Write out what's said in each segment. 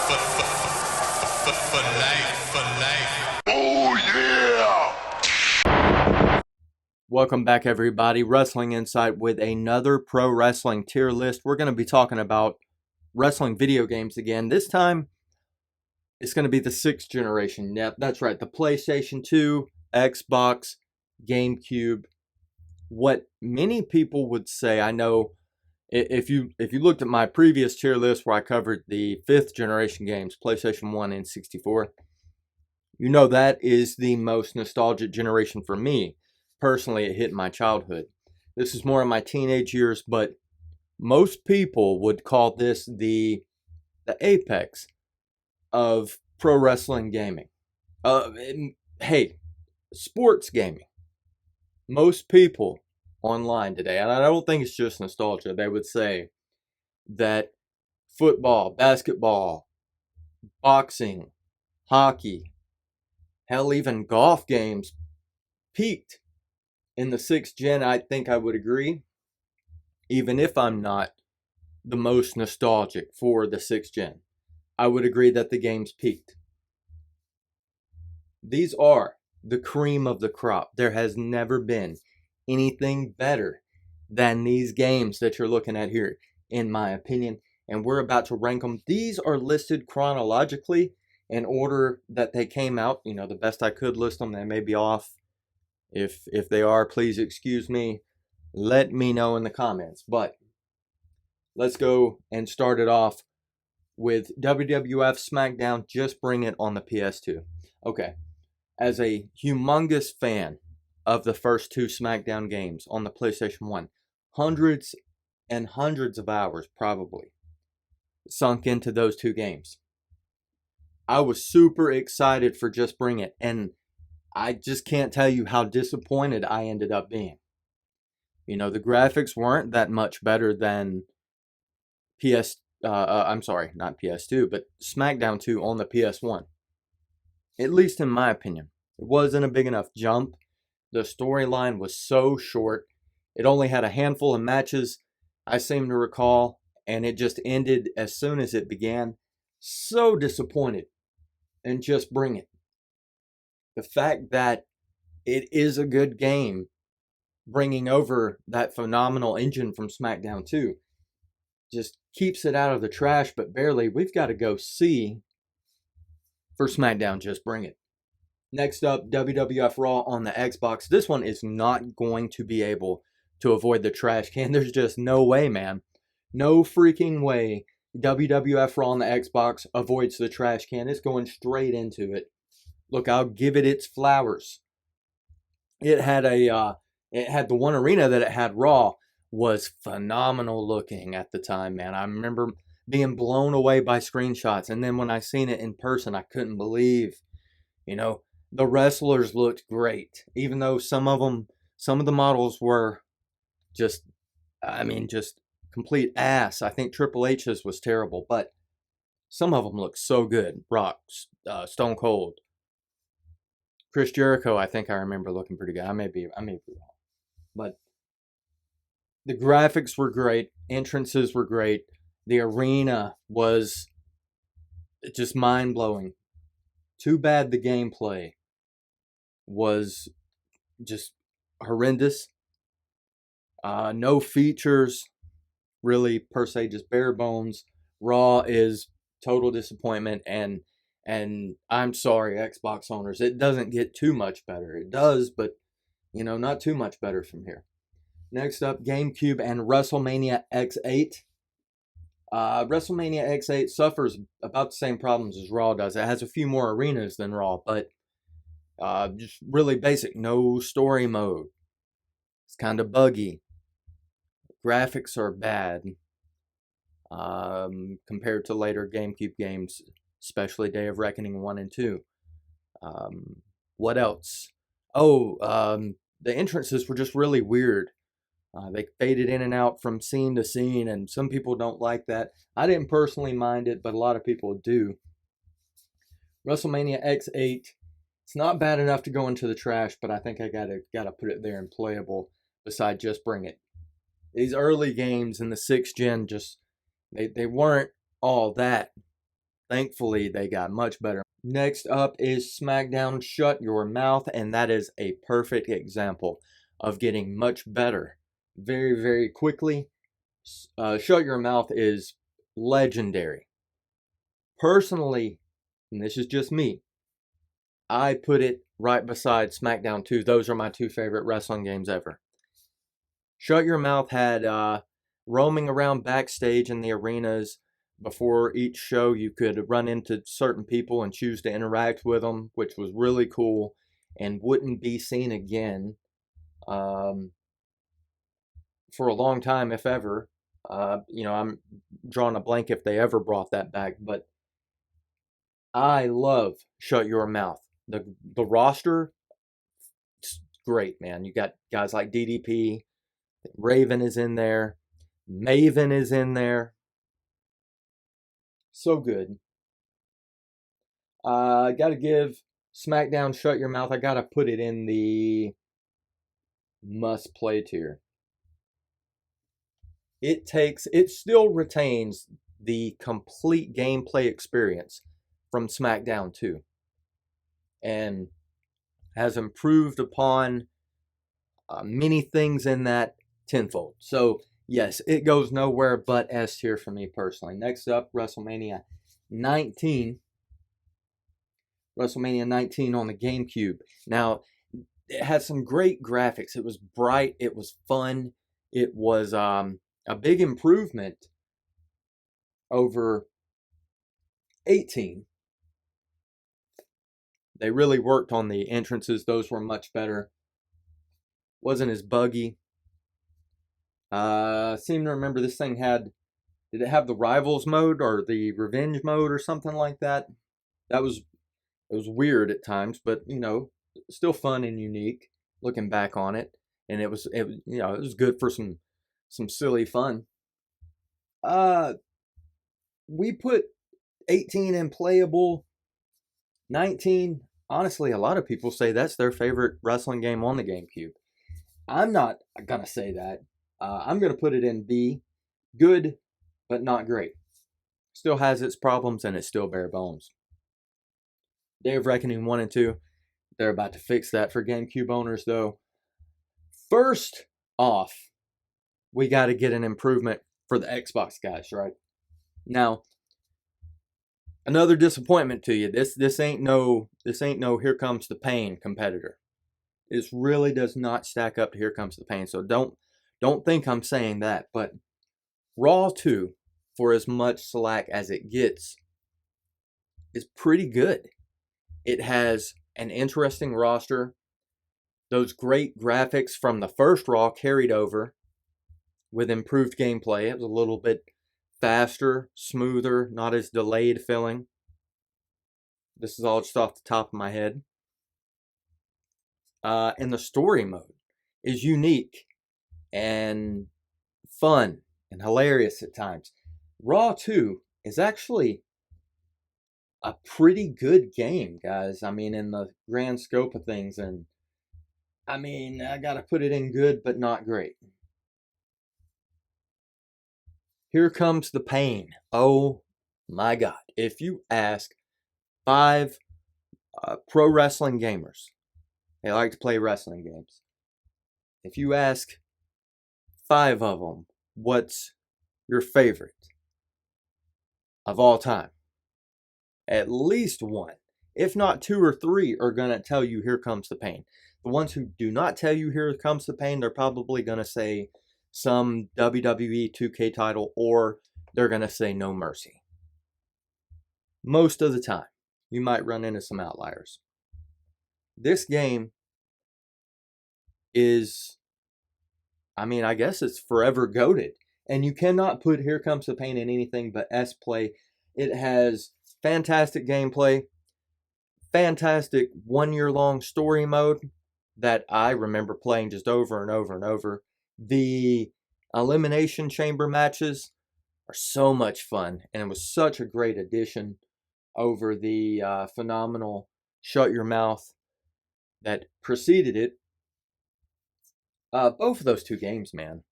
For life. Oh yeah! Welcome back, everybody. Wrestling Insight with another pro wrestling tier list. We're going to be talking about wrestling video games again. This time, it's going to be the 6th generation. Yep, that's right. The PlayStation 2, Xbox, GameCube. What many people would say, I know, if you looked at my previous tier list where I covered the 5th generation games, PlayStation 1 and 64, you know that is the most nostalgic generation for me. Personally, it hit my childhood. This is more of my teenage years, but most people would call this the apex of pro wrestling gaming. Hey, sports gaming. Most people online today, and I don't think it's just nostalgia, they would say that football, basketball, boxing, hockey, hell, even golf games peaked in the 6th gen. I think I would agree, even if I'm not the most nostalgic for the 6th gen. I would agree that the games peaked. These are the cream of the crop. There has never been anything better than these games that you're looking at here, in my opinion, and we're about to rank them. These are listed chronologically in order that they came out. You know, the best I could list them. They may be off. If they are, please excuse me. Let me know in the comments. But let's go and start it off with WWF Smackdown. Just bring it on the PS2. Okay, as a humongous fan of the first 2 Smackdown games on the PlayStation 1, hundreds and hundreds of hours probably sunk into those 2 games. I was super excited for Just Bring It, and I just can't tell you how disappointed I ended up being. You know, the graphics weren't that much better than I'm sorry, not PS2, but Smackdown 2 on the PS1. At least in my opinion. It wasn't a big enough jump. The storyline was so short. It only had a handful of matches, I seem to recall, and it just ended as soon as it began. So disappointed in Just Bring It. The fact that it is a good game, bringing over that phenomenal engine from Smackdown 2, just keeps it out of the trash, but barely. We've got to go see for Smackdown Just Bring It. Next up, WWF Raw on the Xbox. This one is not going to be able to avoid the trash can. There's just no way, man. No freaking way WWF Raw on the Xbox avoids the trash can. It's going straight into it. Look, I'll give it its flowers. It had the one arena that it had Raw was phenomenal looking at the time, man. I remember being blown away by screenshots, and then when I seen it in person, I couldn't believe, you know, the wrestlers looked great, even though some of the models were just complete ass. I think Triple H's was terrible, but some of them looked so good. Rock, Stone Cold, Chris Jericho, I think I remember looking pretty good. I may be wrong, but the graphics were great. Entrances were great. The arena was just mind-blowing. Too bad the gameplay was just horrendous. No features, really, per se, just bare bones. Raw is total disappointment, and I'm sorry, Xbox owners, it doesn't get too much better. It does, but, you know, not too much better from here. Next up, GameCube and WrestleMania X8. WrestleMania X8 suffers about the same problems as Raw does. It has a few more arenas than Raw, but just really basic. No story mode. It's kind of buggy. Graphics are bad compared to later GameCube games, especially Day of Reckoning 1 and 2. What else? Oh, the entrances were just really weird. They faded in and out from scene to scene, and some people don't like that. I didn't personally mind it, but a lot of people do. WrestleMania X8, it's not bad enough to go into the trash, but I think I gotta put it there and playable. Beside Just Bring It. These early games in the 6th gen they weren't all that Thankfully, they got much better. Next up is Smackdown Shut Your Mouth, and that is a perfect example of getting much better very, very quickly. Shut Your Mouth is legendary. Personally, and this is just me, I put it right beside Smackdown 2. Those are my two favorite wrestling games ever. Shut Your Mouth had roaming around backstage in the arenas. Before each show, you could run into certain people and choose to interact with them, which was really cool and wouldn't be seen again for a long time, if ever. I'm drawing a blank if they ever brought that back, but I love Shut Your Mouth. The roster, great, man. You got guys like DDP, Raven is in there, Maven is in there. So good. I got to give SmackDown Shut Your Mouth, I got to put it in the must play tier. It still retains the complete gameplay experience from SmackDown 2 and has improved upon many things in that tenfold. So yes, it goes nowhere but S tier for me personally. Next up, WrestleMania 19. WrestleMania 19 on the GameCube. Now, it had some great graphics. It was bright. It was fun. It was a big improvement over 18. They really worked on the entrances. Those were much better. Wasn't as buggy. Seem to remember this thing did it have the Rivals mode or the Revenge mode or something like that? It was weird at times, but still fun and unique looking back on it. And it was good for some silly fun. We put 18 in playable. 19, honestly, a lot of people say that's their favorite wrestling game on the GameCube. I'm not gonna say that. I'm gonna put it in B. Good, but not great. Still has its problems and it's still bare bones. Day of Reckoning 1 and 2, they're about to fix that for GameCube owners though. First off, we got to get an improvement for the Xbox guys, right? Now, another disappointment to you. This ain't no Here Comes the Pain competitor. This really does not stack up to Here Comes the Pain. So don't think I'm saying that, but Raw 2, for as much slack as it gets, is pretty good. It has an interesting roster. Those great graphics from the first Raw carried over with improved gameplay. It was a little bit faster, smoother, not as delayed feeling. This is all just off the top of my head. And the story mode is unique and fun and hilarious at times. Raw 2 is actually a pretty good game, guys. I mean, in the grand scope of things. And I mean, I got to put it in good, but not great. Here Comes the Pain. Oh my God. If you ask 5 pro wrestling gamers, they like to play wrestling games. If you ask 5 of them, what's your favorite of all time? At least 1, if not 2 or 3, are going to tell you Here Comes the Pain. The ones who do not tell you Here Comes the Pain, they're probably going to say some WWE 2K title, or they're going to say No Mercy. Most of the time. You might run into some outliers. This game is, I guess it's forever goated. And you cannot put Here Comes the Pain in anything but S play. It has fantastic gameplay, fantastic 1-year-long story mode that I remember playing just over and over and over. The Elimination Chamber matches are so much fun, and it was such a great addition over the phenomenal Shut Your Mouth that preceded it. Both of those 2 games, man,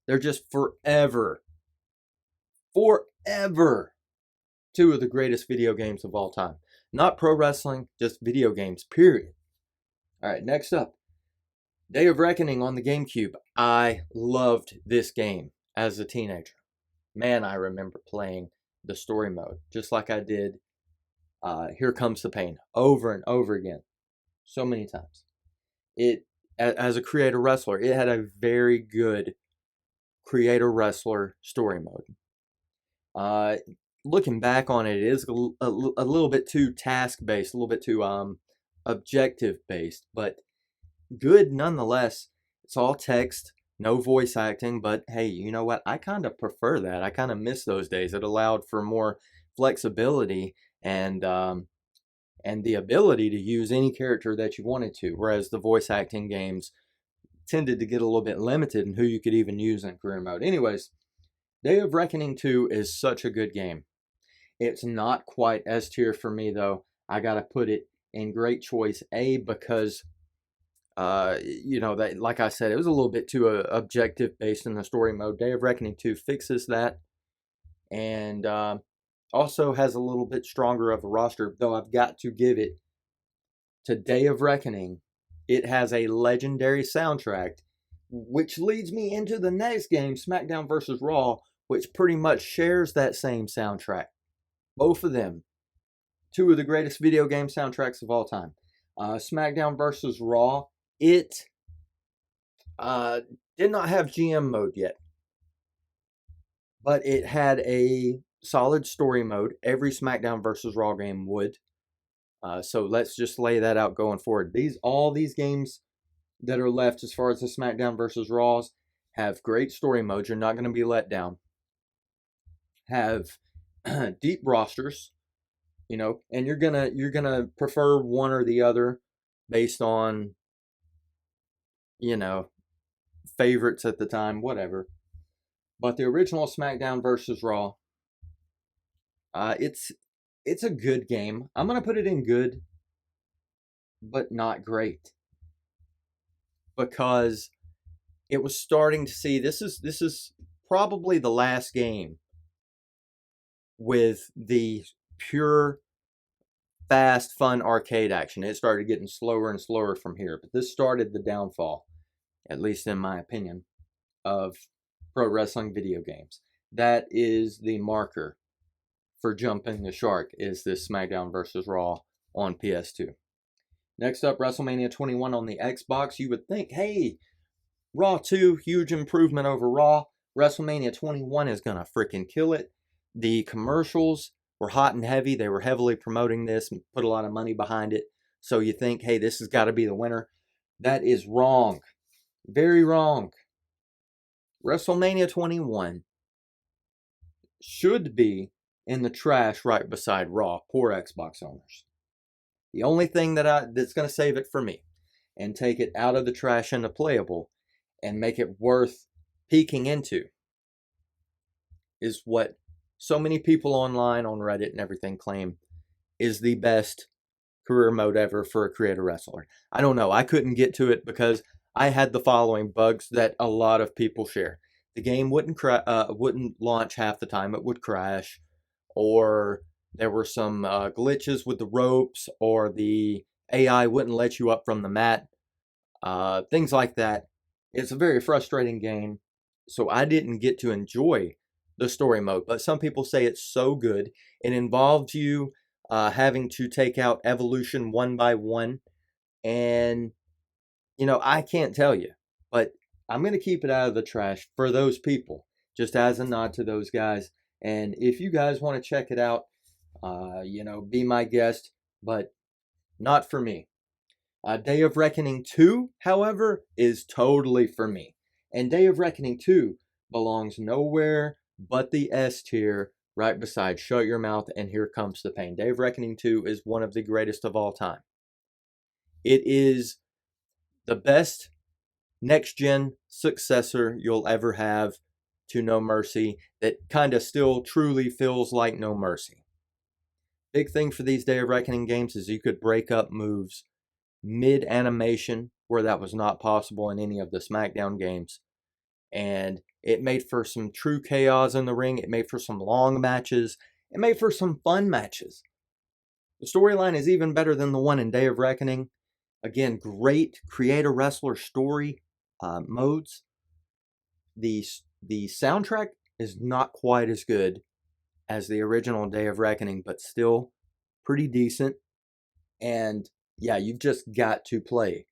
they're just forever Two of the greatest video games of all time. Not pro wrestling, just video games, period. All right, next up. Day of Reckoning on the GameCube. I loved this game as a teenager. Man, I remember playing the story mode, just like I did Here Comes the Pain, over and over again, so many times. As a creator wrestler, it had a very good creator wrestler story mode. Looking back on it, it is a little bit too task-based, a little bit too objective-based, but good nonetheless. It's all text, no voice acting, but hey, you know what? I kind of prefer that. I kind of miss those days. It allowed for more flexibility and the ability to use any character that you wanted to, whereas the voice acting games tended to get a little bit limited in who you could even use in career mode. Anyways, Day of Reckoning 2 is such a good game. It's not quite S tier for me, though. I gotta put it in great choice A because that, like I said, it was a little bit too objective based in the story mode. Day of Reckoning 2 fixes that, and also has a little bit stronger of a roster, though I've got to give it to Day of Reckoning. It has a legendary soundtrack, which leads me into the next game, Smackdown vs. Raw, which pretty much shares that same soundtrack. Both of them, two of the greatest video game soundtracks of all time. Smackdown vs. Raw, it did not have GM mode yet, but it had a solid story mode. Every Smackdown vs. Raw game would. So let's just lay that out going forward. All these games that are left as far as the Smackdown vs. Raws have great story modes. You're not going to be let down. Have deep rosters, and you're gonna prefer one or the other based on favorites at the time, whatever. But the original Smackdown vs. Raw, it's a good game. I'm gonna put it in good, but not great, because it was starting to see this is probably the last game with the pure fast fun arcade action. It started getting slower and slower from here, but this started the downfall, at least in my opinion, of pro wrestling video games. That is the marker for jumping the shark, is this Smackdown vs. Raw on PS2. Next up, WrestleMania 21 on the Xbox. You would think, hey, Raw 2, huge improvement over Raw. WrestleMania 21 is gonna freaking kill it. The commercials were hot and heavy. They were heavily promoting this and put a lot of money behind it. So you think, hey, this has got to be the winner. That is wrong. Very wrong. WrestleMania 21 should be in the trash right beside Raw. Poor Xbox owners. The only thing that's going to save it for me and take it out of the trash into playable and make it worth peeking into is what so many people online on Reddit and everything claim is the best career mode ever for a creator wrestler. I don't know. I couldn't get to it because I had the following bugs that a lot of people share. The game wouldn't launch half the time. It would crash, or there were some glitches with the ropes, or the AI wouldn't let you up from the mat. Things like that. It's a very frustrating game, so I didn't get to enjoy the story mode, but some people say it's so good. It involves you having to take out Evolution one by one, and I can't tell you, but I'm going to keep it out of the trash for those people, just as a nod to those guys. And if you guys want to check it out, be my guest, but not for me. Day of Reckoning 2, however, is totally for me, and Day of Reckoning 2 belongs nowhere but the S tier, right beside Shut Your Mouth and Here Comes the Pain. Day of Reckoning 2 is one of the greatest of all time. It is the best next-gen successor you'll ever have to No Mercy that kind of still truly feels like No Mercy. Big thing for these Day of Reckoning games is you could break up moves mid-animation, where that was not possible in any of the Smackdown games. And it made for some true chaos in the ring. It made for some long matches. It made for some fun matches. The storyline is even better than the one in Day of Reckoning. Again, great creator-wrestler story modes. The soundtrack is not quite as good as the original Day of Reckoning, but still pretty decent. And yeah, you've just got to play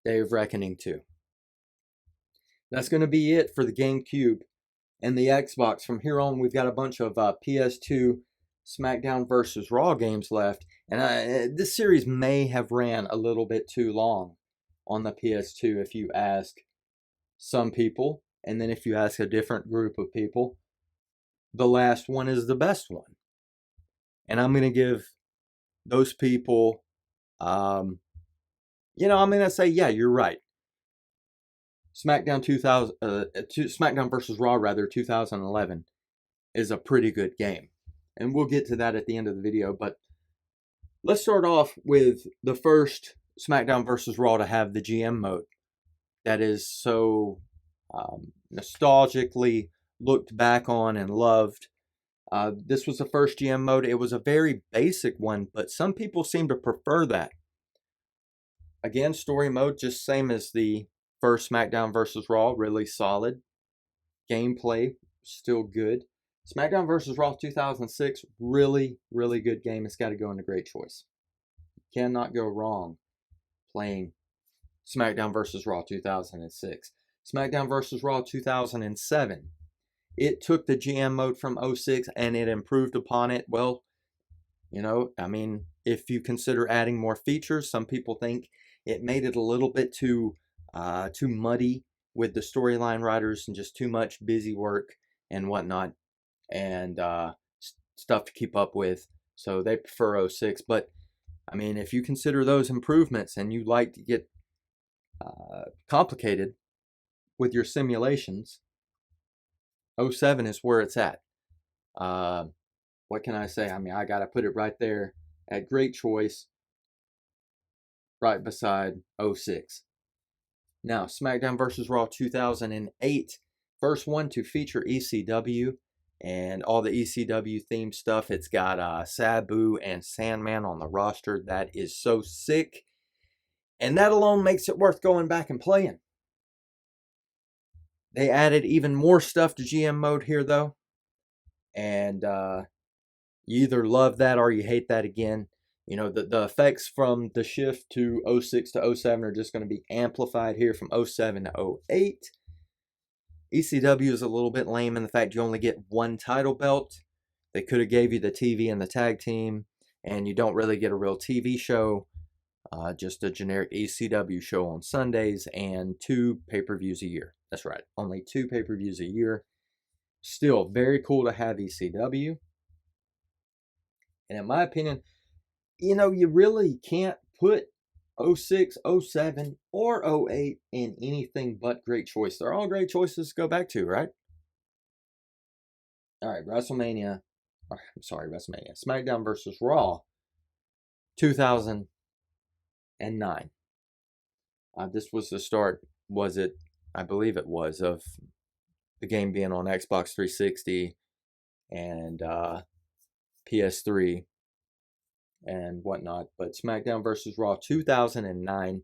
Day of Reckoning 2. That's going to be it for the GameCube and the Xbox. From here on, we've got a bunch of PS2 Smackdown vs. Raw games left. And this series may have ran a little bit too long on the PS2 if you ask some people. And then if you ask a different group of people, the last one is the best one. And I'm going to give those people, I'm going to say, yeah, you're right. Smackdown Smackdown vs. Raw, 2011 is a pretty good game. And we'll get to that at the end of the video. But let's start off with the first Smackdown vs. Raw to have the GM mode that is so nostalgically looked back on and loved. This was the first GM mode. It was a very basic one, but some people seem to prefer that. Again, story mode, just same as the first Smackdown vs. Raw, really solid. Gameplay, still good. Smackdown vs. Raw 2006, really, really good game. It's got to go into great choice. You cannot go wrong playing Smackdown vs. Raw 2006. Smackdown vs. Raw 2007. It took the GM mode from 06 and it improved upon it. Well, if you consider adding more features, some people think it made it a little bit too muddy with the storyline writers and just too much busy work and whatnot and stuff to keep up with. So they prefer 06. But if you consider those improvements and you like to get complicated with your simulations, 07 is where it's at. What can I say? I got to put it right there at great choice, right beside 06. Now, SmackDown vs. Raw 2008, first one to feature ECW and all the ECW themed stuff. It's got Sabu and Sandman on the roster. That is so sick. And that alone makes it worth going back and playing. They added even more stuff to GM mode here, though. And you either love that or you hate that again. The effects from the shift to 06 to 07 are just going to be amplified here from 07 to 08. ECW is a little bit lame in the fact you only get one title belt. They could have gave you the TV and the tag team, and you don't really get a real TV show. Just a generic ECW show on Sundays and 2 pay-per-views a year. That's right, only 2 pay-per-views a year. Still very cool to have ECW. And in my opinion, you really can't put 06, 07, or 08 in anything but great choice. They're all great choices to go back to, right? All right, WrestleMania. SmackDown vs. Raw 2009. This was the start, was it? I believe it was, of the game being on Xbox 360 and PS3 and whatnot. But SmackDown vs. Raw 2009,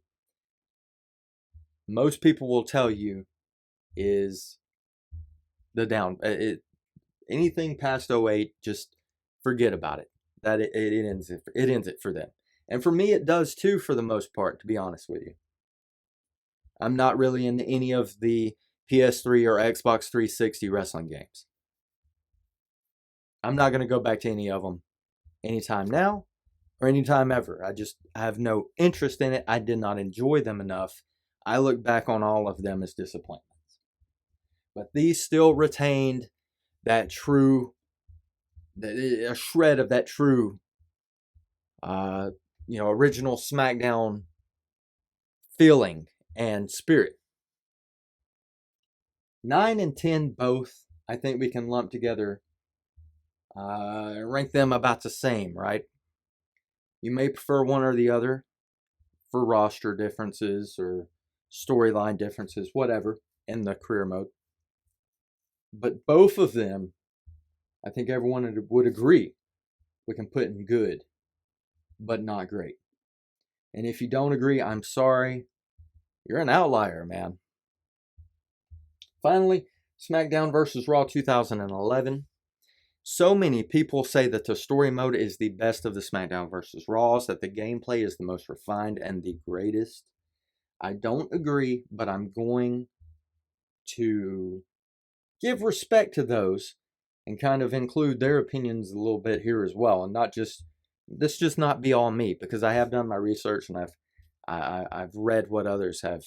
most people will tell you, is the down. Anything past 08, just forget about it. That it ends it for them. And for me, it does too, for the most part, to be honest with you. I'm not really into any of the PS3 or Xbox 360 wrestling games. I'm not going to go back to any of them anytime now or anytime ever. I have no interest in it. I did not enjoy them enough. I look back on all of them as disappointments. But these still retained that true, a shred of that true, original SmackDown feeling and spirit. 9 and 10 both, I think we can lump together, rank them about the same, right? You may prefer one or the other for roster differences or storyline differences, whatever, in the career mode. But both of them I think everyone would agree we can put in good, but not great. And if you don't agree, I'm sorry. You're an outlier, man. Finally, SmackDown vs. Raw 2011. So many people say that the story mode is the best of the SmackDown vs. Raws, that the gameplay is the most refined and the greatest. I don't agree, but I'm going to give respect to those and kind of include their opinions a little bit here as well, and not just this just not be all me, because I have done my research and I've read what others have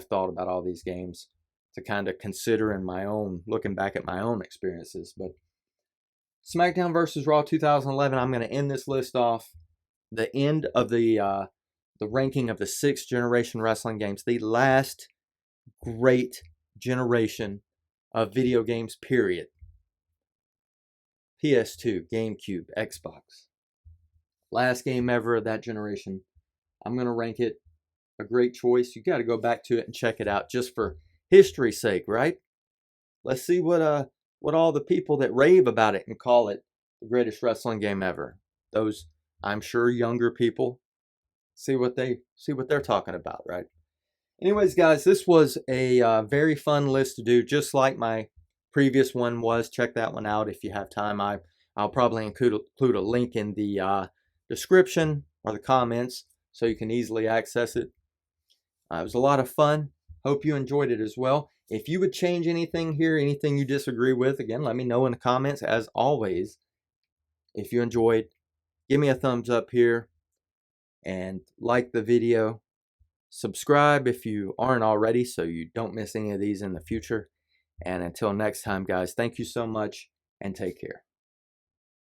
thought about all these games to kind of consider in my own, looking back at my own experiences. But SmackDown vs. Raw 2011, I'm going to end this list off. The end of the ranking of the 6th generation wrestling games, the last great generation of video games, period. PS2, GameCube, Xbox. Last game ever of that generation. I'm going to rank it a great choice. You got to go back to it and check it out just for history's sake, right? Let's see what all the people that rave about it and call it the greatest wrestling game ever. Those, I'm sure, younger people, see what they're talking about, right? Anyways, guys, this was a very fun list to do, just like my previous one was. Check that one out if you have time. I'll probably include a link in the description or the comments so you can easily access it. It was a lot of fun. Hope you enjoyed it as well. If you would change anything here, anything you disagree with, again, let me know in the comments. As always, if you enjoyed, give me a thumbs up here and like the video. Subscribe if you aren't already so you don't miss any of these in the future. And until next time, guys, thank you so much and take care.